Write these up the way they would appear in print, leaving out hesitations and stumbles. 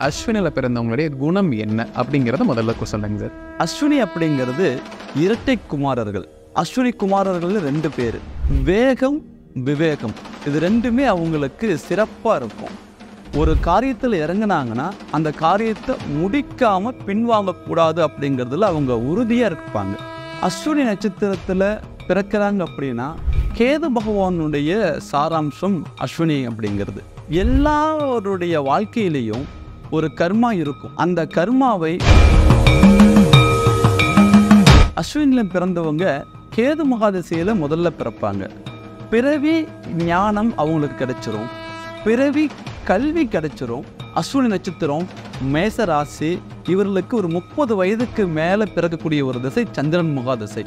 அஸ்வினில பிறந்தவங்களுடைய குணம் என்ன அப்படிங்கிறத முதல்ல சொல்லுங்க சார். அஸ்வினி அப்படிங்கிறது இரட்டை குமாரர்கள். அஸ்வினி குமாரர்கள் 2 பேர். வேகம், விவேகம், இது ரெண்டுமே அவங்களுக்கு சிறப்பாக இருக்கும். ஒரு காரியத்தில் இறங்கினாங்கன்னா அந்த காரியத்தை முடிக்காமல் பின்வாங்கக்கூடாது அப்படிங்கிறதுல அவங்க உறுதியாக இருப்பாங்க. அஸ்வினி நட்சத்திரத்தில் பிறக்கிறாங்க அப்படின்னா கேது பகவானுடைய சாராம்சம் அஸ்வினி அப்படிங்கிறது. எல்லாருடைய வாழ்க்கையிலையும் ஒரு கர்மா இருக்கும். அந்த கர்மாவை அஸ்வினியில் பிறந்தவங்க கேது மகாதசையில் முதல்ல பிறப்பாங்க. பிறவி ஞானம் அவங்களுக்கு கிடைச்சிரும், பிறவி கல்வி கிடைச்சிரும். அஸ்வினி நட்சத்திரம் மேச ராசி, இவர்களுக்கு ஒரு 30 வயதுக்கு மேலே பிறக்கக்கூடிய ஒரு திசை சந்திரன் மகாதசை.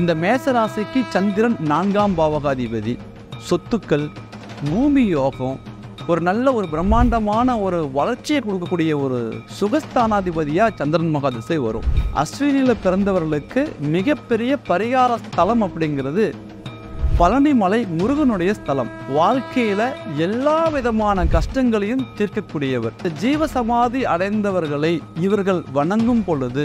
இந்த மேச ராசிக்கு சந்திரன் 4ஆம் பாவகாதிபதி. சொத்துக்கள், பூமி யோகம், ஒரு நல்ல ஒரு பிரம்மாண்டமான ஒரு வளர்ச்சியை கொடுக்கக்கூடிய ஒரு சுகஸ்தானாதிபதியாக சந்திரன் மகாதிசை வரும். அஸ்வினியில் பிறந்தவர்களுக்கு மிகப்பெரிய பரிகார ஸ்தலம் அப்படிங்கிறது பழனிமலை முருகனுடைய ஸ்தலம். வாழ்க்கையில் எல்லா விதமான கஷ்டங்களையும் தீர்க்கக்கூடியவர். ஜீவசமாதி அடைந்தவர்களை இவர்கள் வணங்கும் பொழுது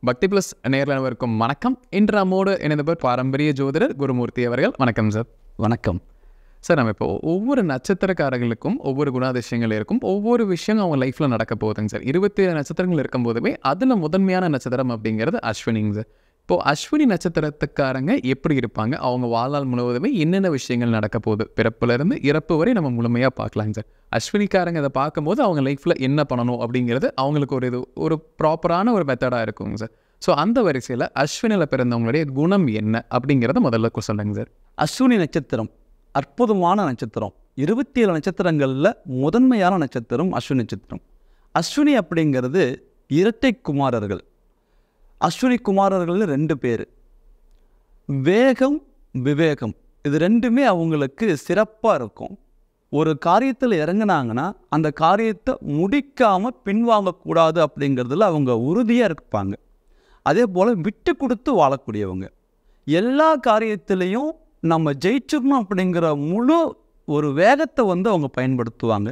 பக்தி பிளஸ் நேயர்களுக்கும் வணக்கம். இன்று நம்மோடு இணைந்தவர் பாரம்பரிய ஜோதிடர் குருமூர்த்தி அவர்கள். வணக்கம் சார். வணக்கம் சார். நம்ம இப்போ ஒவ்வொரு நட்சத்திரக்காரர்களுக்கும் ஒவ்வொரு குணாதிசயங்கள் இருக்கும், ஒவ்வொரு விஷயம் அவங்க லைஃப்பில் நடக்க போகுதுங்க சார். 27 நட்சத்திரங்கள் இருக்கும் போதுமே அதில் முதன்மையான நட்சத்திரம் அப்படிங்கிறது அஸ்வினிங்க சார். இப்போது அஸ்வினி நட்சத்திரத்துக்காரங்க எப்படி இருப்பாங்க, அவங்க வாழ்நாள் முழுவதுமே என்னென்ன விஷயங்கள் நடக்க போகுது, பிறப்புலேருந்து இறப்பு வரை நம்ம முழுமையாக பார்க்கலாங்க சார். அஸ்வினிக்காரங்க இதை பார்க்கும்போது அவங்க லைஃப்பில் என்ன பண்ணணும் அப்படிங்கிறது அவங்களுக்கு ஒரு ப்ராப்பரான ஒரு மெத்தடாக இருக்குங்க சார். ஸோ அந்த வரிசையில் அஸ்வினியில் பிறந்தவங்களுடைய குணம் என்ன அப்படிங்கிறத முதல்ல சொல்லுங்க சார். அஸ்வினி நட்சத்திரம் அற்புதமான நட்சத்திரம். 27 நட்சத்திரங்களில் முதன்மையான நட்சத்திரம் அஸ்வினி நட்சத்திரம். அஸ்வினி அப்படிங்கிறது இரட்டை குமாரர்கள். அஸ்வினி குமாரர்கள் 2 பேர். வேகம், விவேகம், இது ரெண்டுமே அவங்களுக்கு சிறப்பாக இருக்கும். ஒரு காரியத்தில் இறங்கினாங்கன்னா அந்த காரியத்தை முடிக்காமல் பின்வாங்கக்கூடாது அப்படிங்கிறதுல அவங்க உறுதியாக இருப்பாங்க. அதே போல் விட்டு கொடுத்து வாழக்கூடியவங்க. எல்லா காரியத்திலையும் நம்ம ஜெயிச்சிடணும் அப்படிங்கிற முழு ஒரு வேகத்தை அவங்க பயன்படுத்துவாங்க.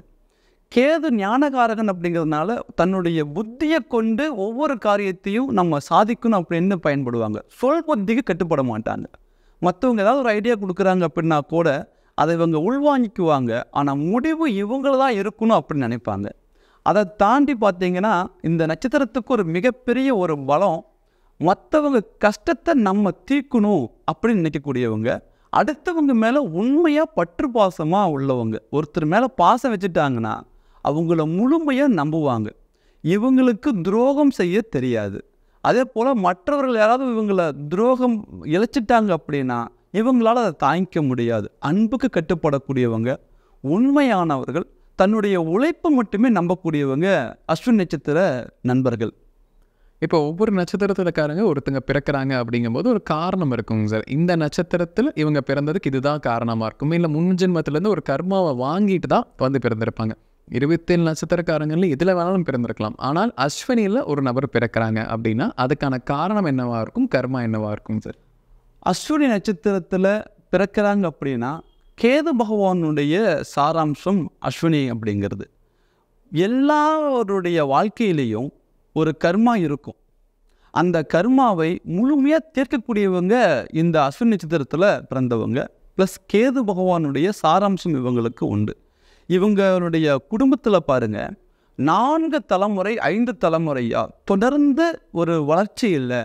கேது ஞானகாரகன் அப்படிங்கிறதுனால தன்னுடைய புத்தியை கொண்டு ஒவ்வொரு காரியத்தையும் நம்ம சாதிக்கணும் அப்படின்னு பயன்படுவாங்க. சொல் புத்திக்கு கட்டுப்பட மாட்டாங்க. மற்றவங்க ஏதாவது ஒரு ஐடியா கொடுக்குறாங்க அப்படின்னா கூட அதை இவங்க உள்வாங்கிக்குவாங்க. ஆனால் முடிவு இவங்கள தான் இருக்கணும் அப்படின்னு நினைப்பாங்க. அதை தாண்டி பார்த்தீங்கன்னா இந்த நட்சத்திரத்துக்கு ஒரு மிகப்பெரிய ஒரு பலம், மற்றவங்க கஷ்டத்தை நம்ம தீர்க்கணும் அப்படின்னு நினைக்கக்கூடியவங்க. அடுத்தவங்க மேலே உண்மையாக பற்று பாசமாக உள்ளவங்க. ஒருத்தர் மேலே பாசம் வச்சுட்டாங்கன்னா அவங்கள முழுமையாக நம்புவாங்க. இவங்களுக்கு துரோகம் செய்ய தெரியாது. அதே போல் மற்றவர்கள் யாராவது இவங்களை துரோகம் இழைச்சிட்டாங்க அப்படின்னா இவங்களால் அதை தாங்கிக்க முடியாது. அன்புக்கு கட்டுப்படக்கூடியவங்க, உண்மையானவர்கள், தன்னுடைய உழைப்பை மட்டுமே நம்பக்கூடியவங்க அஸ்வினி நட்சத்திர நண்பர்கள். இப்போ ஒவ்வொரு நட்சத்திரத்துலக்காரங்க ஒருத்தங்க பிறக்கிறாங்க அப்படிங்கும்போது ஒரு காரணம் இருக்குங்க சார். இந்த நட்சத்திரத்தில் இவங்க பிறந்ததுக்கு இதுதான் காரணமாக இருக்கும், இல்லை முன்ஜென்மத்திலேருந்து ஒரு கர்மாவை வாங்கிட்டு தான் பிறந்திருப்பாங்க. 27 நட்சத்திரக்காரங்களில் எதில் வேணாலும் பிறந்திருக்கலாம். ஆனால் அஸ்வினியில் ஒரு நபர் பிறக்கிறாங்க அப்படின்னா அதுக்கான காரணம் என்னவா இருக்கும், கர்மா என்னவா இருக்கும் சார்? அஸ்வினி நட்சத்திரத்தில் பிறக்கிறாங்க அப்படின்னா கேது பகவானுடைய சாராம்சம் அஸ்வினி அப்படிங்கிறது. எல்லாருடைய வாழ்க்கையிலையும் ஒரு கர்மா இருக்கும். அந்த கர்மாவை முழுமையாக தீர்க்கக்கூடியவங்க இந்த அஸ்வினி நட்சத்திரத்தில் பிறந்தவங்க. ப்ளஸ் கேது பகவானுடைய சாராம்சம் இவங்களுக்கு உண்டு. இவங்களுடைய குடும்பத்தில் பாருங்கள், 4 தலைமுறை 5 தலைமுறையாக தொடர்ந்து ஒரு வளர்ச்சி இல்லை,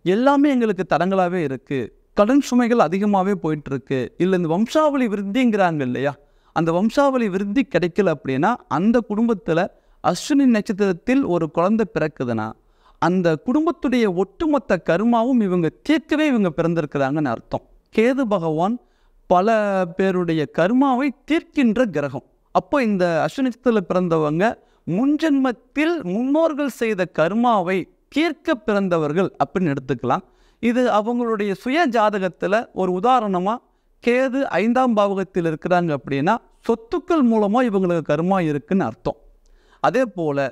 எல்லாமே எங்களுக்கு தடங்களாகவே இருக்குது, கடன் சுமைகள் அதிகமாகவே போயிட்டுருக்கு, இல்லை இந்த வம்சாவளி விருத்திங்கிறாங்க இல்லையா, அந்த வம்சாவளி விருத்தி கிடைக்கல அப்படின்னா அந்த குடும்பத்தில் அஸ்வினி நட்சத்திரத்தில் ஒரு குழந்தை பிறக்குதுன்னா அந்த குடும்பத்துடைய ஒட்டுமொத்த கர்மாவும் இவங்க தீர்க்கவே இவங்க பிறந்திருக்கிறாங்கன்னு அர்த்தம். கேது பகவான் பல பேருடைய கர்மாவை தீர்க்கின்ற கிரகம். அப்போ இந்த அஸ்வினி நட்சத்திரத்தில் பிறந்தவங்க முன்ஜென்மத்தில் முன்னோர்கள் செய்த கர்மாவை தீர்க்க பிறந்தவர்கள் அப்படின்னு எடுத்துக்கலாம். இது அவங்களுடைய சுய ஜாதகத்தில் ஒரு உதாரணமாக கேது 5ஆம் பாவகத்தில் இருக்கிறாங்க அப்படின்னா சொத்துக்கள் மூலமாக இவங்களுக்கு கர்மா இருக்குன்னு அர்த்தம். அதே போல்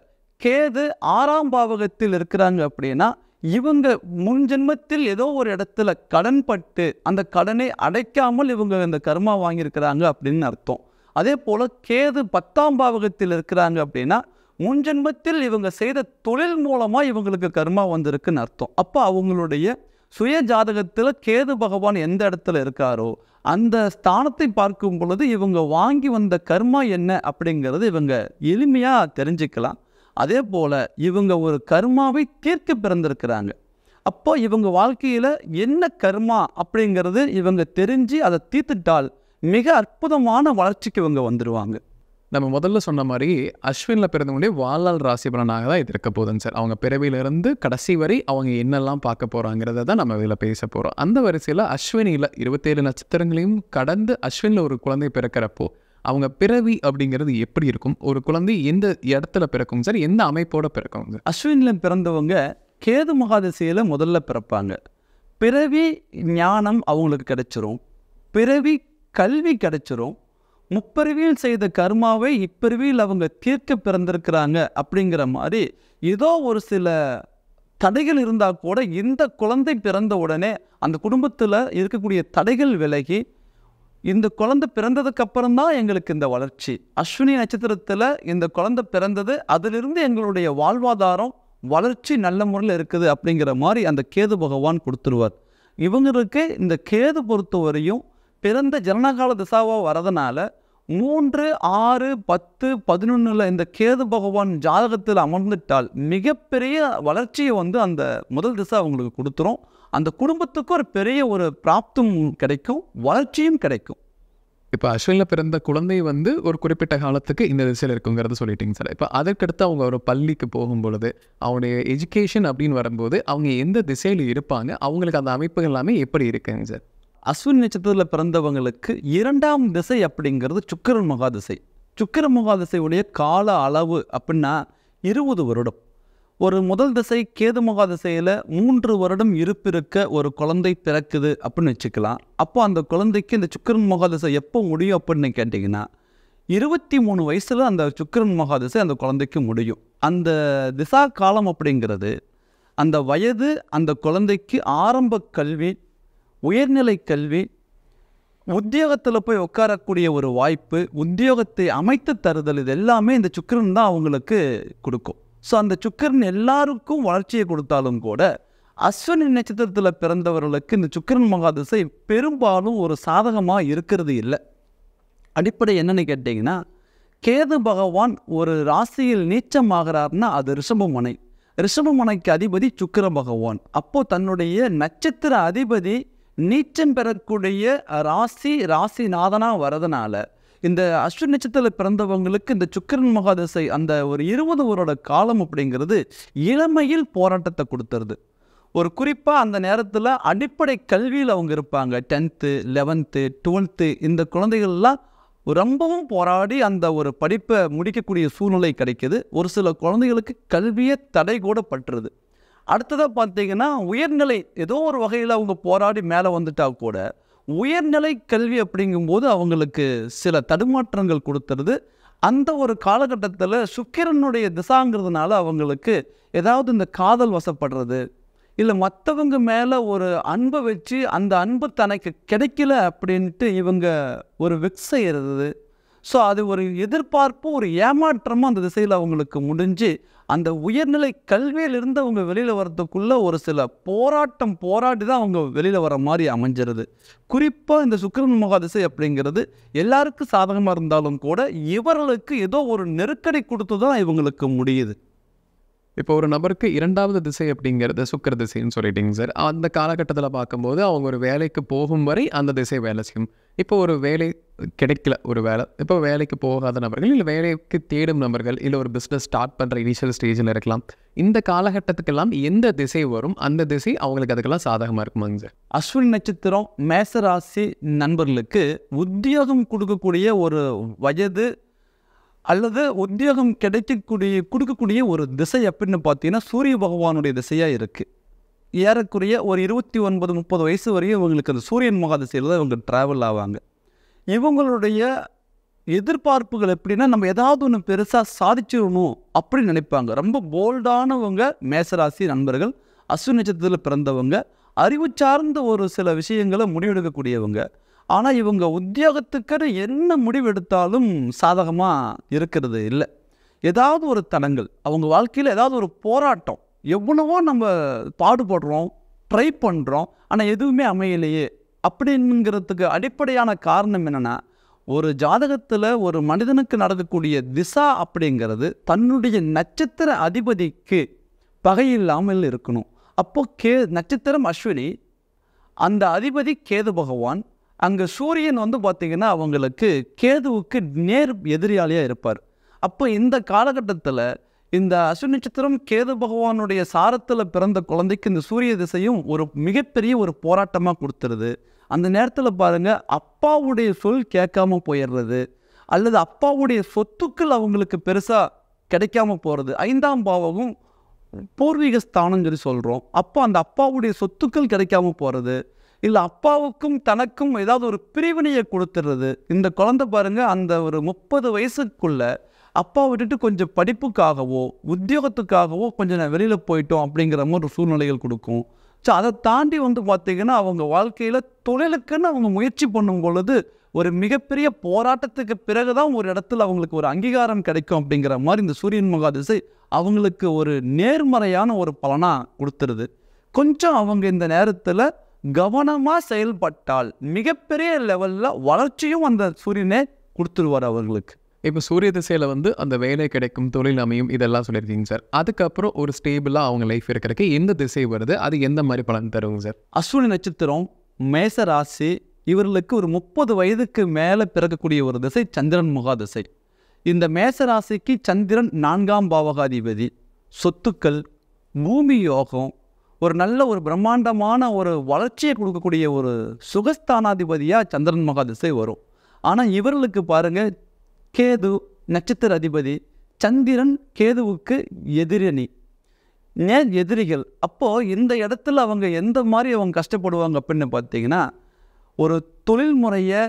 கேது 6ஆம் பாவகத்தில் இருக்கிறாங்க அப்படின்னா இவங்க முன் ஜென்மத்தில் ஏதோ ஒரு இடத்துல கடன் பட்டு அந்த கடனை அடைக்காமல் இவங்க இந்த கர்மா வாங்கியிருக்கிறாங்க அப்படின்னு அர்த்தம். அதே போல் கேது 10ஆம் பாவகத்தில் இருக்கிறாங்க அப்படின்னா முன் ஜென்மத்தில் இவங்க செய்த தொழில் மூலமாக இவங்களுக்கு கர்மா வந்திருக்குன்னு அர்த்தம். அப்போ அவங்களுடைய சுய ஜாதகத்தில் கேது பகவான் எந்த இடத்துல இருக்காரோ அந்த ஸ்தானத்தை பார்க்கும் பொழுது இவங்க வாங்கி வந்த கர்மா என்ன அப்படிங்கிறது இவங்க எளிமையாக தெரிஞ்சுக்கலாம். அதே போல் இவங்க ஒரு கர்மாவை தீர்க்க பிறந்திருக்கிறாங்க. அப்போ இவங்க வாழ்க்கையில் என்ன கர்மா அப்படிங்கிறது இவங்க தெரிஞ்சு அதை தீர்த்துட்டால் மிக அற்புதமான வளர்ச்சிக்கு இவங்க வந்துடுவாங்க. நம்ம முதல்ல சொன்ன மாதிரி அஸ்வினில் பிறந்தவங்களுடைய வாழ்நாள் ராசி பலனாக தான் இது இருக்க போகுதுங்க சார். அவங்க பிறவியிலிருந்து கடைசி வரை அவங்க என்னெல்லாம் பார்க்க போகிறாங்கிறத தான் நம்ம இதில் பேச போகிறோம். அந்த வரிசையில் அஸ்வினியில் 27 நட்சத்திரங்களையும் கடந்து அஸ்வினில் ஒரு குழந்தை பிறக்கிறப்போ அவங்க பிறவி அப்படிங்கிறது எப்படி இருக்கும், ஒரு குழந்தை எந்த இடத்துல பிறக்கும் சார், எந்த அமைப்போட பிறக்கும் சார்? அஸ்வினில் பிறந்தவங்க கேது மகாதசையில் முதல்ல பிறப்பாங்க. பிறவி ஞானம் அவங்களுக்கு கிடைச்சிரும், பிறவி கல்வி கிடைச்சிரும், முப்பிறவியில் செய்த கர்மாவை இப்பிறவியில் அவங்க தீர்க்க பிறந்திருக்கிறாங்க. அப்படிங்கிற மாதிரி ஏதோ ஒரு சில தடைகள் இருந்தால் கூட இந்த குழந்தை பிறந்த உடனே அந்த குடும்பத்தில் இருக்கக்கூடிய தடைகள் விலகி இந்த குழந்தை பிறந்ததுக்கு அப்புறம் தான் எங்களுக்கு இந்த வளர்ச்சி. அஸ்வினி நட்சத்திரத்தில் இந்த குழந்தை பிறந்தது, அதிலிருந்து எங்களுடைய வாழ்வாதாரம் வளர்ச்சி நல்ல முறையில் இருக்குது அப்படிங்கிற மாதிரி அந்த கேது பகவான் கொடுத்துருவார். இவங்களுக்கு இந்த கேது பொறுத்தவரையும் பிறந்த ஜனனகால திசாவாக வரதுனால 3, 6, 10, 11 இந்த கேது பகவான் ஜாதகத்தில் அமர்ந்துட்டால் மிகப்பெரிய வளர்ச்சியை அந்த முதல் திசை அவங்களுக்கு கொடுத்துரும். அந்த குடும்பத்துக்கு ஒரு பெரிய ஒரு பிராப்தம் கிடைக்கும், வளர்ச்சியும் கிடைக்கும். இப்போ அஸ்வினில் பிறந்த குழந்தை ஒரு குறிப்பிட்ட காலத்துக்கு இந்த திசையில் இருக்குங்கிறத சொல்லிட்டீங்க சார். இப்போ அதற்கடுத்து அவங்க ஒரு பள்ளிக்கு போகும்பொழுது அவங்களுடைய எஜுகேஷன் அப்படின்னு வரும்போது அவங்க எந்த திசையில் இருப்பாங்க, அவங்களுக்கு அந்த அமைப்புகள் எல்லாமே எப்படி இருக்குங்க சார்? அஸ்வினி நட்சத்திரத்தில் பிறந்தவங்களுக்கு 2ஆம் திசை அப்படிங்கிறது சுக்கிரன் மகாதிசை. சுக்கிர மகாதிசையுடைய கால அளவு அப்படின்னா 20 வருடம். ஒரு முதல் திசை கேது மகாதிசையில் 3 வருடம் இருப்பிருக்க ஒரு குழந்தை பிறக்குது அப்படின்னு வச்சுக்கலாம். அப்போ அந்த குழந்தைக்கு இந்த சுக்கிரன் மகாதிசை எப்போ முடியும் அப்படின்னு கேட்டிங்கன்னா 23 வயசில் அந்த சுக்கிரன் மகாதிசை அந்த குழந்தைக்கு முடியும். அந்த திசா காலம் அப்படிங்கிறது அந்த வயது அந்த குழந்தைக்கு ஆரம்ப கல்வி, உயர்நிலை கல்வி, உத்தியோகத்தில் போய் உட்காரக்கூடிய ஒரு வாய்ப்பு, உத்தியோகத்தை அமைத்து தருதல், இது எல்லாமே இந்த சுக்கிரன் தான் அவங்களுக்கு கொடுக்கும். ஸோ அந்த சுக்கிரன் எல்லாருக்கும் வளர்ச்சியை கொடுத்தாலும் கூட அஸ்வினி நட்சத்திரத்தில் பிறந்தவர்களுக்கு இந்த சுக்கிரன் மகாதிசை பெரும்பாலும் ஒரு சாதகமாக இருக்கிறது இல்லை. அடிப்படை என்னன்னு கேட்டிங்கன்னா, கேது பகவான் ஒரு ராசியில் நீச்சமாகிறார்னா அது ரிஷபமனை. ரிஷபமனைக்கு அதிபதி சுக்கிர பகவான். அப்போது தன்னுடைய நட்சத்திர அதிபதி நீச்சம் பெறக்கூடிய ராசிநாதனாக வரதுனால இந்த அஸ்வினி நட்சத்திரத்தில் பிறந்தவங்களுக்கு இந்த சுக்கிரன் மகாதிசை அந்த ஒரு 20 வருட காலம் அப்படிங்கிறது இளமையில் போராட்டத்தை கொடுத்துருது. ஒரு குறிப்பாக அந்த நேரத்தில் அடிப்படை கல்வியில் அவங்க இருப்பாங்க. 10th, 11th, 12th இந்த குழந்தைகள்லாம் ரொம்பவும் போராடி அந்த ஒரு படிப்பை முடிக்கக்கூடிய சூழ்நிலை கிடைக்கிது. ஒரு சில குழந்தைகளுக்கு கல்வியை தடை கூட பட்டுருது. அடுத்ததாக பார்த்தீங்கன்னா உயர்நிலை ஏதோ ஒரு வகையில் அவங்க போராடி மேலே வந்துட்டா கூட உயர்நிலை கல்வி அப்படிங்கும்போது அவங்களுக்கு சில தடுமாற்றங்கள் கொடுத்துருது. அந்த ஒரு காலகட்டத்தில் சுக்கிரனுடைய திசாங்கிறதுனால அவங்களுக்கு ஏதாவது இந்த காதல் வசப்படுறது, இல்லை மற்றவங்க மேலே ஒரு அன்பை வச்சு அந்த அன்பு தனக்கு கிடைக்கல அப்படின்ட்டு இவங்க ஒரு வெக்ஸ் செய்கிறது. ஸோ அது ஒரு எதிர்பார்ப்பு, ஒரு ஏமாற்றமாக அந்த திசையில் அவங்களுக்கு முடிஞ்சு அந்த உயர்நிலை கல்வியிலிருந்து அவங்க வெளியில் வர்றதுக்குள்ளே ஒரு சில போராடி தான் அவங்க வெளியில் வர மாதிரி அமைஞ்சிருது. குறிப்பாக இந்த சுக்கிரன் மகாதிசை அப்படிங்கிறது எல்லாருக்கும் சாதகமாக இருந்தாலும் கூட இவர்களுக்கு ஏதோ ஒரு நெருக்கடி கொடுத்து தான் இவங்களுக்கு முடியுது. இப்போ ஒரு நபருக்கு 2வது திசை அப்படிங்கிறது சுக்கிர திசைன்னு சொல்லிட்டீங்க சார். அந்த காலகட்டத்தில் பார்க்கும்போது அவங்க ஒரு வேலைக்கு போகும் வரை அந்த திசை வேலை செய்யும். இப்போ ஒரு வேலை கிடைக்கல, ஒரு வேலை, இப்போ வேலைக்கு போகாத நபர்கள், இல்லை வேலைக்கு தேடும் நபர்கள், இல்லை ஒரு பிஸ்னஸ் ஸ்டார்ட் பண்ணுற இனிஷியல் ஸ்டேஜில் இருக்கலாம். இந்த காலகட்டத்துக்கெல்லாம் எந்த திசை வரும், அந்த திசை அவங்களுக்கு அதுக்கெல்லாம் சாதகமாக இருக்குமாங்க சார்? அஸ்வினி நட்சத்திரம் மேசராசி நண்பர்களுக்கு உத்தியோகம் கொடுக்கக்கூடிய ஒரு வயது அல்லது உத்தியோகம் கொடுக்கக்கூடிய ஒரு திசை அப்படின்னு பார்த்தீங்கன்னா சூரிய பகவானுடைய திசையாக இருக்குது. ஏறக்குறைய ஒரு 29-30 வயசு வரையும் இவங்களுக்கு அந்த சூரியன் மகாதிசையில் தான் இவங்க ட்ராவல் ஆவாங்க. இவங்களுடைய எதிர்பார்ப்புகள் எப்படின்னா நம்ம ஏதாவது ஒன்று பெருசாக சாதிச்சிடணும் அப்படின்னு நினைப்பாங்க. ரொம்ப போல்டானவங்க மேசராசி நண்பர்கள். அஸ்வினி நட்சத்திரத்தில் பிறந்தவங்க அறிவு சார்ந்த ஒரு சில விஷயங்களை முடிவெடுக்கக்கூடியவங்க. ஆனால் இவங்க உத்தியோகத்துக்கு என்ன முடிவெடுத்தாலும் சாதகமாக இருக்கிறது இல்லை. ஏதாவது ஒரு தடங்கள், அவங்க வாழ்க்கையில் ஏதாவது ஒரு போராட்டம், எவ்வளவோ நம்ம பாடுபடுறோம், ட்ரை பண்ணுறோம், ஆனால் எதுவுமே அமையலையே அப்படிங்கிறதுக்கு அடிப்படையான காரணம் என்னென்னா, ஒரு ஜாதகத்தில் ஒரு மனிதனுக்கு நடக்கக்கூடிய திசா அப்படிங்கிறது தன்னுடைய நட்சத்திர அதிபதிக்கு பகையில்லாமல் இருக்கணும். அப்போது நட்சத்திரம் அஸ்வினி, அந்த அதிபதி கேது பகவான். அங்கே சூரியன் பார்த்திங்கன்னா அவங்களுக்கு கேதுவுக்கு நேர் எதிரியாளியாக இருப்பார். அப்போ இந்த காலகட்டத்தில் இந்த அஸ்வினி நட்சத்திரம் கேது பகவானுடைய சாரத்தில் பிறந்த குழந்தைக்கு இந்த சூரிய திசையும் ஒரு மிகப்பெரிய ஒரு போராட்டமாக கொடுத்துருது. அந்த நேரத்தில் பாருங்கள், அப்பாவுடைய சொல் கேட்காம போயிடுறது, அல்லது அப்பாவுடைய சொத்துக்கள் அவங்களுக்கு பெருசாக கிடைக்காம போகிறது. 5ஆம் பாவகம் பூர்வீக ஸ்தானம் சொல்லி சொல்கிறோம். அப்போ அந்த அப்பாவுடைய சொத்துக்கள் கிடைக்காம போகிறது, இல்லை அப்பாவுக்கும் தனக்கும் ஏதாவது ஒரு பிரிவினையை கொடுத்துடுறது. இந்த குழந்தை பாருங்கள், அந்த ஒரு 30 வயசுக்குள்ளே அப்பா விட்டுட்டு கொஞ்சம் படிப்புக்காகவோ உத்தியோகத்துக்காகவோ கொஞ்சம் வெளியில் போயிட்டோம் அப்படிங்கிற மாதிரி ஒரு சூழ்நிலைகள் கொடுக்கும். ஸோ அதை தாண்டி பார்த்திங்கன்னா அவங்க வாழ்க்கையில் தொழிலுக்குன்னு அவங்க முயற்சி பண்ணும் பொழுது ஒரு மிகப்பெரிய போராட்டத்துக்கு பிறகு தான் ஒரு இடத்துல அவங்களுக்கு ஒரு அங்கீகாரம் கிடைக்கும் அப்படிங்கிற மாதிரி இந்த சூரியன் மகாதிசை அவங்களுக்கு ஒரு நேர்மறையான ஒரு பலனாக கொடுத்துருது. கொஞ்சம் அவங்க இந்த நேரத்தில் கவனமாக செயல்பட்டால் மிகப்பெரிய லெவலில் வளர்ச்சியும் அந்த சூரியனே கொடுத்துருவார் அவர்களுக்கு. இப்போ சூரிய திசையில் அந்த வேலை கிடைக்கும், தொழில் அமையும், இதெல்லாம் சொல்லியிருக்கீங்க சார். அதுக்கப்புறம் ஒரு ஸ்டேபிளாக அவங்க லைஃப் இருக்கிறதுக்கு எந்த திசை வருது, அது எந்த மாதிரி பலன் தருங்க சார்? அஸ்வினி நட்சத்திரம், மேச ராசி, இவர்களுக்கு ஒரு 30 வயதுக்கு மேலே பிறக்கக்கூடிய ஒரு திசை சந்திரன் முகா திசை. இந்த மேச ராசிக்கு சந்திரன் 4ஆம் பாவகாதிபதி. சொத்துக்கள், பூமி யோகம், ஒரு நல்ல ஒரு பிரம்மாண்டமான ஒரு வளர்ச்சியை கொடுக்கக்கூடிய ஒரு சுகஸ்தானாதிபதியாக சந்திரன் மகா திசை வரும். ஆனால் இவர்களுக்கு பாருங்கள், கேது நட்சத்திர அதிபதி, சந்திரன் கேதுவுக்கு எதிரணி, நேர் எதிரிகள். அப்போது இந்த இடத்துல அவங்க எந்த மாதிரி அவங்க கஷ்டப்படுவாங்க அப்படின்னு பார்த்தீங்கன்னா, ஒரு தொழில் முறையை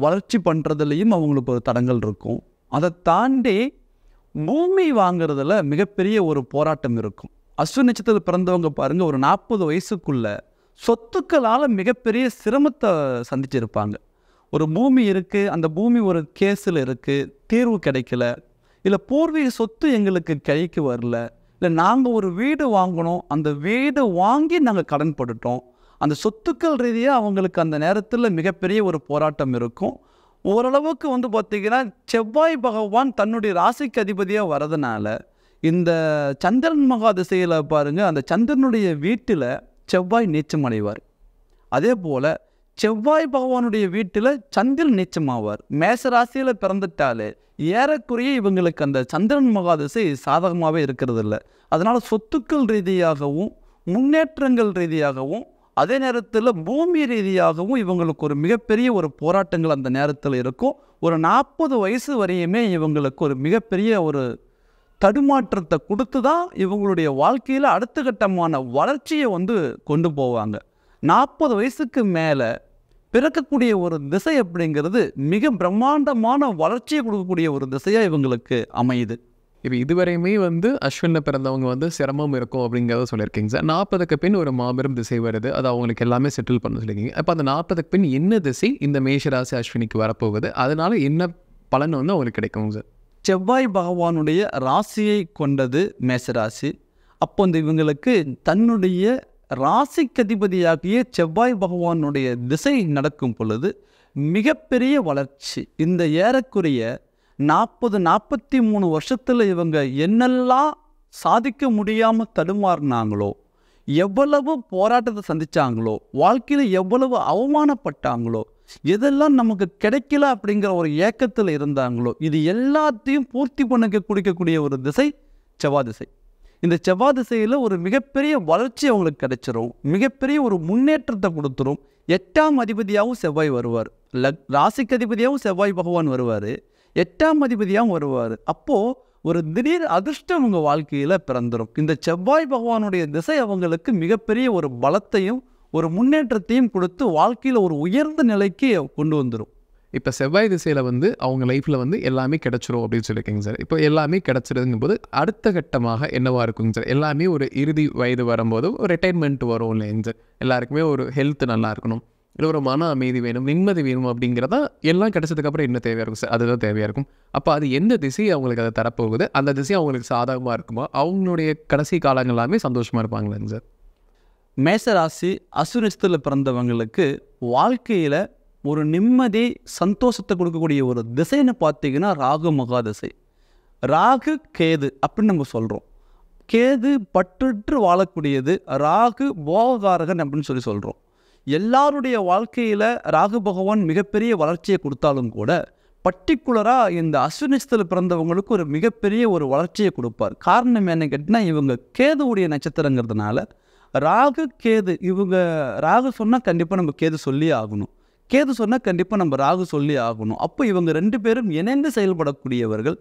வளர்ச்சி பண்ணுறதுலேயும் அவங்களுக்கு ஒரு தடங்கள் இருக்கும். அதை தாண்டி பூமி வாங்கிறதுல மிகப்பெரிய ஒரு போராட்டம் இருக்கும். அஸ்வினி நட்சத்திரத்தில் பிறந்தவங்க பாருங்கள், ஒரு 40 வயசுக்குள்ளே சொத்துக்களால் மிகப்பெரிய சிரமத்தை சந்திச்சிருப்பாங்க. ஒரு பூமி இருக்குது, அந்த பூமி ஒரு கேஸில் இருக்குது, தீர்வு கிடைக்கல, இல்லை பூர்வீக சொத்து எங்களுக்கு கைக்கு வரல, இல்லை நாங்கள் ஒரு வீடு வாங்கினோம், அந்த வீடு வாங்கி நாங்கள் கடன் போட்டுட்டோம். அந்த சொத்துக்கள் ரீதியாக அவங்களுக்கு அந்த நேரத்தில் மிகப்பெரிய ஒரு போராட்டம் இருக்கும். ஓரளவுக்கு பார்த்திங்கன்னா செவ்வாய் பகவான் தன்னுடைய ராசிக்கு அதிபதியாக வரதுனால இந்த சந்திரன் மகா திசையில் பாருங்கள், அந்த சந்திரனுடைய வீட்டில் செவ்வாய் நீச்சம் அடைவார். அதே போல் செவ்வாய் பகவானுடைய வீட்டில் சந்திரன் நீச்சமாவார். மேசராசியில் பிறந்துட்டாலே ஏறக்குறைய இவங்களுக்கு அந்த சந்திரன் மகாதிசை சாதகமாகவே இருக்கிறது இல்லை. அதனால் சொத்துக்கள் ரீதியாகவும் முன்னேற்றங்கள் ரீதியாகவும் அதே நேரத்தில் பூமி ரீதியாகவும் இவங்களுக்கு ஒரு மிகப்பெரிய ஒரு போராட்டங்கள் அந்த நேரத்தில் இருக்கும். ஒரு 40 வயசு வரையுமே இவங்களுக்கு ஒரு மிகப்பெரிய ஒரு தடுமாற்றத்தை கொடுத்து தான் இவங்களுடைய வாழ்க்கையில் அடுத்த கட்டமான வளர்ச்சியை கொண்டு போவாங்க. 40 வயசுக்கு மேலே பிறக்கக்கூடிய ஒரு திசை அப்படிங்கிறது மிக பிரம்மாண்டமான வளர்ச்சியை கொடுக்கக்கூடிய ஒரு திசையாக இவங்களுக்கு அமையுது. இப்போ இதுவரையுமே அஸ்வினில் பிறந்தவங்க சிரமம் இருக்கும் அப்படிங்கிறத சொல்லியிருக்கீங்க சார். 40க்கு பின் ஒரு மாபெரும் திசை வருது, அது அவங்களுக்கு எல்லாமே செட்டில் பண்ண சொல்லியிருக்கீங்க. அப்போ அந்த 40க்கு பின் என்ன திசை இந்த மேஷராசி அஸ்வினிக்கு வரப்போகுது, அதனால என்ன பலன் அவங்களுக்கு கிடைக்கும் சார்? செவ்வாய் பகவானுடைய ராசியை கொண்டது மேசராசி. அப்போ இவங்களுக்கு தன்னுடைய ராசிக்கதிபதியாகிய செவ்வாய் பகவானுடைய திசை நடக்கும் பொழுது மிகப்பெரிய வளர்ச்சி. இந்த ஏறக்குறைய 40-43 வருஷத்தில் இவங்க என்னெல்லாம் சாதிக்க முடியாமல் தடுமாறினாங்களோ, எவ்வளவு போராட்டத்தை சந்தித்தாங்களோ, வாழ்க்கையில் எவ்வளவு அவமானப்பட்டாங்களோ, எதெல்லாம் நமக்கு கிடைக்கல அப்படிங்கிற ஒரு ஏக்கத்தில் இருந்தாங்களோ, இது எல்லாத்தையும் பூர்த்தி பண்ண கொடுக்கக்கூடிய ஒரு திசை செவ்வாய் திசை. இந்த செவ்வாய் திசையில் ஒரு மிகப்பெரிய வளர்ச்சி அவங்களுக்கு கிடைச்சிரும், மிகப்பெரிய ஒரு முன்னேற்றத்தை கொடுத்துரும். 8ஆம் அதிபதியாகவும் செவ்வாய் வருவார், ராசிக்கு அதிபதியாகவும் செவ்வாய் பகவான் வருவார், 8ஆம் அதிபதியாகவும் வருவார். அப்போது ஒரு திடீர் அதிர்ஷ்டம் உங்கள் வாழ்க்கையில் பிறந்துடும். இந்த செவ்வாய் பகவானுடைய திசை அவங்களுக்கு மிகப்பெரிய ஒரு பலத்தையும் ஒரு முன்னேற்றத்தையும் கொடுத்து வாழ்க்கையில் ஒரு உயர்ந்த நிலைக்கு கொண்டு வந்துடும். இப்போ செவ்வாய் திசையில் வந்து அவங்க லைஃப்பில் வந்து எல்லாமே கிடச்சிரும் அப்படின்னு சொல்லியிருக்கீங்க சார். இப்போ எல்லாமே கிடச்சிருங்கும் போது அடுத்த கட்டமாக என்னவா இருக்குங்க சார்? எல்லாமே ஒரு இறுதி வயது வரும்போது ஒரு ரிட்டைர்மெண்ட் வரும் இல்லைங்க சார்? எல்லாருக்குமே ஒரு ஹெல்த் நல்லா இருக்கணும், இல்லை ஒரு மன அமைதி வேணும், நிம்மதி வேணும் அப்படிங்கிறதா எல்லாம் கிடச்சதுக்கப்புறம் என்ன தேவையாக இருக்கும் சார்? அதுதான் தேவையாக இருக்கும். அப்போ அது எந்த திசை அவங்களுக்கு அதை தரப்போகுது? அந்த திசை அவங்களுக்கு சாதகமாக இருக்குமா? அவங்களுடைய கடைசி காலங்கள் எல்லாமே சந்தோஷமாக இருப்பாங்களாங்க சார்? மேசராசி அஸ்வினி நட்சத்திரத்தில் பிறந்தவங்களுக்கு வாழ்க்கையில் ஒரு நிம்மதி சந்தோஷத்தை கொடுக்கக்கூடிய ஒரு திசைன்னு பார்த்தீங்கன்னா ராகு மகாதிசை. ராகு கேது அப்படின்னு நம்ம சொல்கிறோம். கேது பற்றுற்று வாழக்கூடியது, ராகு போககாரகன் அப்படின்னு சொல்கிறோம். எல்லாருடைய வாழ்க்கையில் ராகு பகவான் மிகப்பெரிய வளர்ச்சியை கொடுத்தாலும் கூட பர்டிகுலராக இந்த அஸ்வினி நட்சத்திரத்தில் பிறந்தவங்களுக்கு ஒரு மிகப்பெரிய ஒரு வளர்ச்சியை கொடுப்பார். காரணம் என்ன கேட்டிங்கன்னா, இவங்க கேதுவுடைய நட்சத்திரங்கிறதுனால ராகு கேது, இவங்க ராகு சொன்னால் கண்டிப்பாக நம்ம கேது சொல்லி ஆகணும், கேது சொன்னால் கண்டிப்பாக நம்ம ராகு சொல்லி ஆகணும். அப்போ இவங்க 2 பேரும் இணைந்து செயல்படக்கூடியவர்கள்.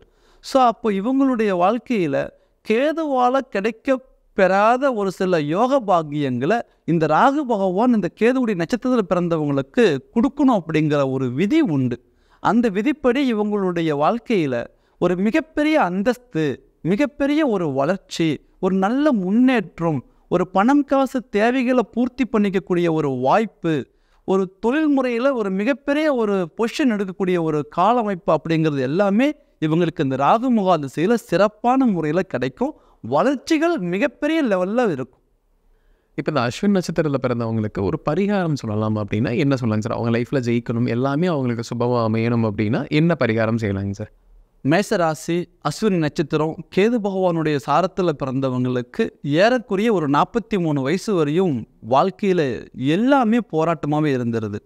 ஸோ அப்போ இவங்களுடைய வாழ்க்கையில் கேதுவால் கிடைக்க பெறாத ஒரு சில யோக பாக்கியங்களை இந்த ராகு பகவான் இந்த கேதுவுடைய நட்சத்திரத்தில் பிறந்தவங்களுக்கு கொடுக்கணும் அப்படிங்கிற ஒரு விதி உண்டு. அந்த விதிப்படி இவங்களுடைய வாழ்க்கையில் ஒரு மிகப்பெரிய அந்தஸ்து, மிகப்பெரிய ஒரு வளர்ச்சி, ஒரு நல்ல முன்னேற்றம், ஒரு பணம் காசு தேவைகளை பூர்த்தி பண்ணிக்கக்கூடிய ஒரு வாய்ப்பு, ஒரு தொழில் முறையில் ஒரு மிகப்பெரிய ஒரு பொசிஷன் எடுக்கக்கூடிய ஒரு கால அமைப்பு அப்படிங்கிறது எல்லாமே இவங்களுக்கு இந்த ராகு மகாதிசையில் சிறப்பான முறையில் கிடைக்கும். வளர்ச்சிகள் மிகப்பெரிய லெவலில் இருக்கும். இப்போ இந்த அஸ்வின் நட்சத்திரத்தில் பிறந்தவங்களுக்கு ஒரு பரிகாரம் சொல்லலாம் அப்படின்னா என்ன சொல்லலாங்க சார்? அவங்க லைஃப்பில் ஜெயிக்கணும், எல்லாமே அவங்களுக்கு சுபமாக அமையணும் அப்படின்னா என்ன பரிகாரம் செய்யலாங்க சார்? மேசராசி அஸ்வினி நட்சத்திரம் கேது பகவானுடைய சாரத்தில் பிறந்தவங்களுக்கு ஏறக்குறைய ஒரு 43 வயசு வரையும் வாழ்க்கையில் எல்லாமே போராட்டமாகவே இருந்துருது.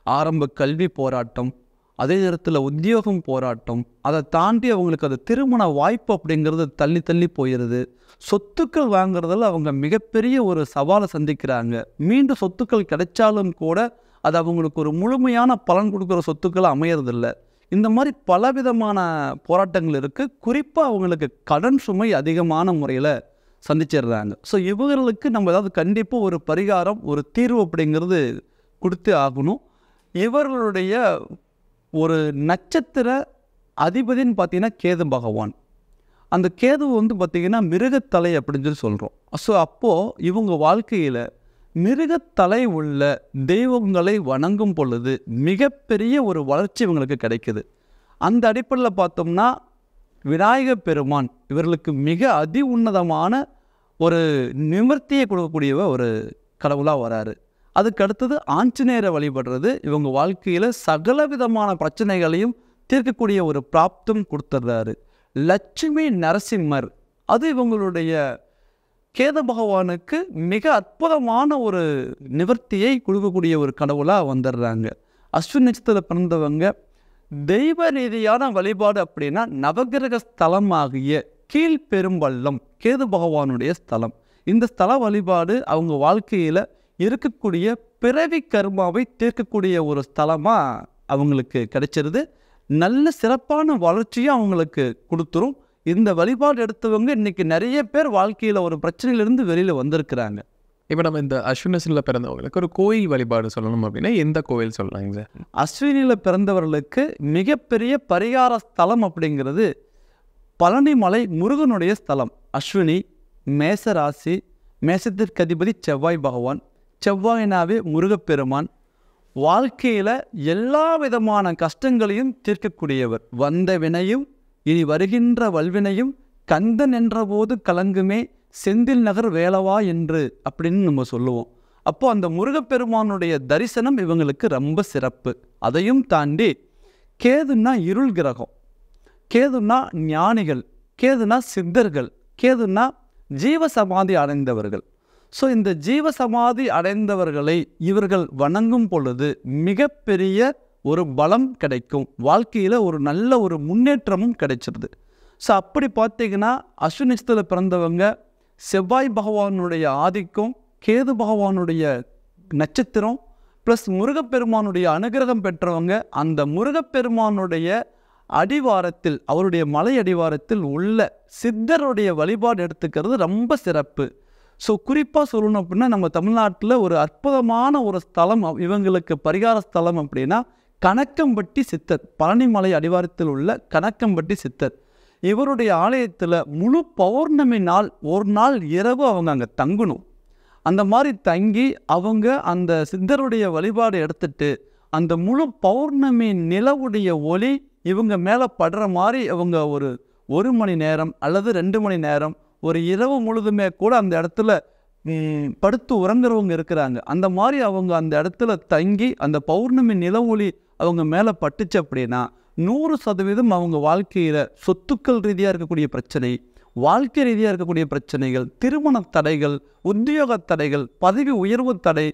ஆரம்ப கல்வி போராட்டம், அதே நேரத்தில் உத்தியோகம் போராட்டம், அதை தாண்டி அவங்களுக்கு அது திருமண வாய்ப்பு அப்படிங்கிறது தள்ளி தள்ளி போயிடுது. சொத்துக்கள் வாங்குறதில் அவங்க மிகப்பெரிய ஒரு சவாலை சந்திக்கிறாங்க. மீண்டும் சொத்துக்கள் கிடைச்சாலும் கூட அது அவங்களுக்கு ஒரு முழுமையான பலன் கொடுக்குற சொத்துக்கள் அமையறதில்ல. இந்த மாதிரி பலவிதமான போராட்டங்கள் இருக்குது. குறிப்பாக அவங்களுக்கு கடன் சுமை அதிகமான முறையில் சந்திச்சிடுறாங்க. ஸோ இவர்களுக்கு நம்ம ஏதாவது கண்டிப்பாக ஒரு பரிகாரம், ஒரு தீர்வு அப்படிங்கிறது கொடுத்து ஆகணும். இவர்களுடைய ஒரு நட்சத்திர அதிபதின்னு பார்த்தீங்கன்னா கேது பகவான். அந்த கேது வந்து பார்த்திங்கன்னா மிருகத்தலை அப்படின்னு சொல்கிறோம். ஸோ அப்போது இவங்க வாழ்க்கையில் மிருகத்தலை உள்ள தெய்வங்களை வணங்கும் பொழுது மிகப்பெரிய ஒரு வளர்ச்சி இவங்களுக்கு கிடைக்குது. அந்த அடிப்படையில் பார்த்தோம்னா விநாயகப் பெருமான் இவர்களுக்கு மிக அதி உன்னதமான ஒரு நிவர்த்தியை கொடுக்கக்கூடிய ஒரு கடவுளாக வராரு. அதுக்கு அடுத்தது ஆஞ்சநேயரை வழிபடுறது இவங்க வாழ்க்கையில் சகல விதமான பிரச்சனைகளையும் தீர்க்கக்கூடிய ஒரு பிராப்தம் கொடுத்துட்றாரு. லட்சுமி நரசிம்மர் அது இவங்களுடைய கேது பகவானுக்கு மிக அற்புதமான ஒரு நிவர்த்தியை கொடுக்கக்கூடிய ஒரு கடவுளாக வந்துடுறாங்க. அஸ்வினி நட்சத்திரத்தில் பிறந்தவங்க தெய்வ ரீதியான வழிபாடு அப்படின்னா நவகிரக ஸ்தலமாகிய கீழ்பெரும்பள்ளம் கேது பகவானுடைய ஸ்தலம். இந்த ஸ்தல வழிபாடு அவங்க வாழ்க்கையில் இருக்கக்கூடிய பிறவி கர்மாவை தீர்க்கக்கூடிய ஒரு ஸ்தலமாக அவங்களுக்கு கிடைச்சிருது. நல்ல சிறப்பான வளர்ச்சியும் அவங்களுக்கு கொடுத்துரும். இந்த வழிபாடு எடுத்தவங்க இன்றைக்கி நிறைய பேர் வாழ்க்கையில் ஒரு பிரச்சனையிலேருந்து வெளியில் வந்திருக்கிறாங்க. இப்போ நம்ம இந்த அஸ்வினத்தில் பிறந்தவங்களுக்கு ஒரு கோயில் வழிபாடு சொல்லணும் அப்படின்னா எந்த கோயில் சொல்லலாங்க சார்? அஸ்வினியில் பிறந்தவர்களுக்கு மிகப்பெரிய பரிகார ஸ்தலம் அப்படிங்கிறது பழனிமலை முருகனுடைய ஸ்தலம். அஸ்வினி மேசராசி, மேசத்திற்கு அதிபதி செவ்வாய் பகவான். செவ்வாயினாவே முருகப்பெருமான். வாழ்க்கையில் எல்லா விதமான கஷ்டங்களையும் தீர்க்கக்கூடியவர். வந்த வினையும் இனி வருகின்ற வல்வினையும் கந்தன் என்றபோது கலங்குமே செந்தில் நகர் வேலவா என்று அப்படின்னு நம்ம சொல்லுவோம். அப்போது அந்த முருகப்பெருமானுடைய தரிசனம் இவங்களுக்கு ரொம்ப சிறப்பு. அதையும் தாண்டி கேதுன்னா இருள் கிரகம், கேதுன்னா ஞானிகள், கேதுன்னா சித்தர்கள், கேதுன்னா ஜீவசமாதி அடைந்தவர்கள். ஸோ இந்த ஜீவசமாதி அடைந்தவர்களை இவர்கள் வணங்கும் பொழுது மிகப்பெரிய ஒரு பலம் கிடைக்கும். வாழ்க்கையில் ஒரு நல்ல ஒரு முன்னேற்றமும் கிடைச்சிருது. ஸோ அப்படி பார்த்தீங்கன்னா அஸ்வினி நட்சத்திரத்தில் பிறந்தவங்க செவ்வாய் பகவானுடைய ஆதிக்கம், கேது பகவானுடைய நட்சத்திரம் ப்ளஸ் முருகப்பெருமானுடைய அனுகிரகம் பெற்றவங்க அந்த முருகப்பெருமானுடைய அடிவாரத்தில், அவருடைய மலை அடிவாரத்தில் உள்ள சித்தருடைய வழிபாடு எடுத்துக்கிறது ரொம்ப சிறப்பு. ஸோ குறிப்பாக சொல்லணும் அப்படின்னா நம்ம தமிழ்நாட்டில் ஒரு அற்புதமான ஒரு ஸ்தலம் இவங்களுக்கு பரிகார ஸ்தலம் அப்படின்னா கணக்கம்பட்டி சித்தர், பழனிமலை அடிவாரத்தில் உள்ள கணக்கம்பட்டி சித்தர், இவருடைய ஆலயத்தில் முழு பௌர்ணமி நாள் ஒரு நாள் இரவு அவங்க அங்கே தங்கணும். அந்த மாதிரி தங்கி அவங்க அந்த சித்தருடைய வழிபாடு எடுத்துட்டு அந்த முழு பௌர்ணமி நிலவுடைய ஒளி இவங்க மேலே படுற மாதிரி அவங்க ஒரு மணி நேரம் அல்லது 2 மணி நேரம் ஒரு இரவு முழுதுமே கூட அந்த இடத்துல படுத்து உறங்குறவங்க இருக்கிறாங்க. அந்த மாதிரி அவங்க அந்த இடத்துல தங்கி அந்த பௌர்ணமி நிலவொளி அவங்க மேலே பட்டுச்சு அப்படின்னா 100% அவங்க வாழ்க்கையில் சொத்துக்கள் ரீதியாக இருக்கக்கூடிய பிரச்சனை, வாழ்க்கை ரீதியாக இருக்கக்கூடிய பிரச்சனைகள், திருமண தடைகள், உத்தியோக தடைகள், பதவி உயர்வு தடை,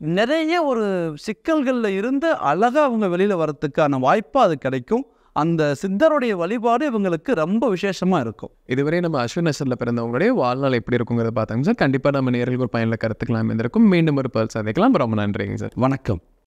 நிறைய ஒரு சிக்கல்களில் இருந்து அழகாக அவங்க வெளியில் வரத்துக்கான வாய்ப்பாக அது கிடைக்கும். அந்த சித்தருடைய வழிபாடு இவங்களுக்கு ரொம்ப விசேஷமாக இருக்கும். இதுவரை நம்ம அஸ்வினி நட்சத்திரத்தில் பிறந்தவங்களுடைய வாழ்நாள் எப்படி இருக்குங்கிறத பார்த்தாங்க சார். கண்டிப்பாக நம்ம நேர்களுக்கு ஒரு பயனுள்ள கருத்துக்கலாம் இருந்திருக்கும். மீண்டும் ஒரு பல் சந்திக்கலாம். ரொம்ப நன்றிங்க சார். வணக்கம்.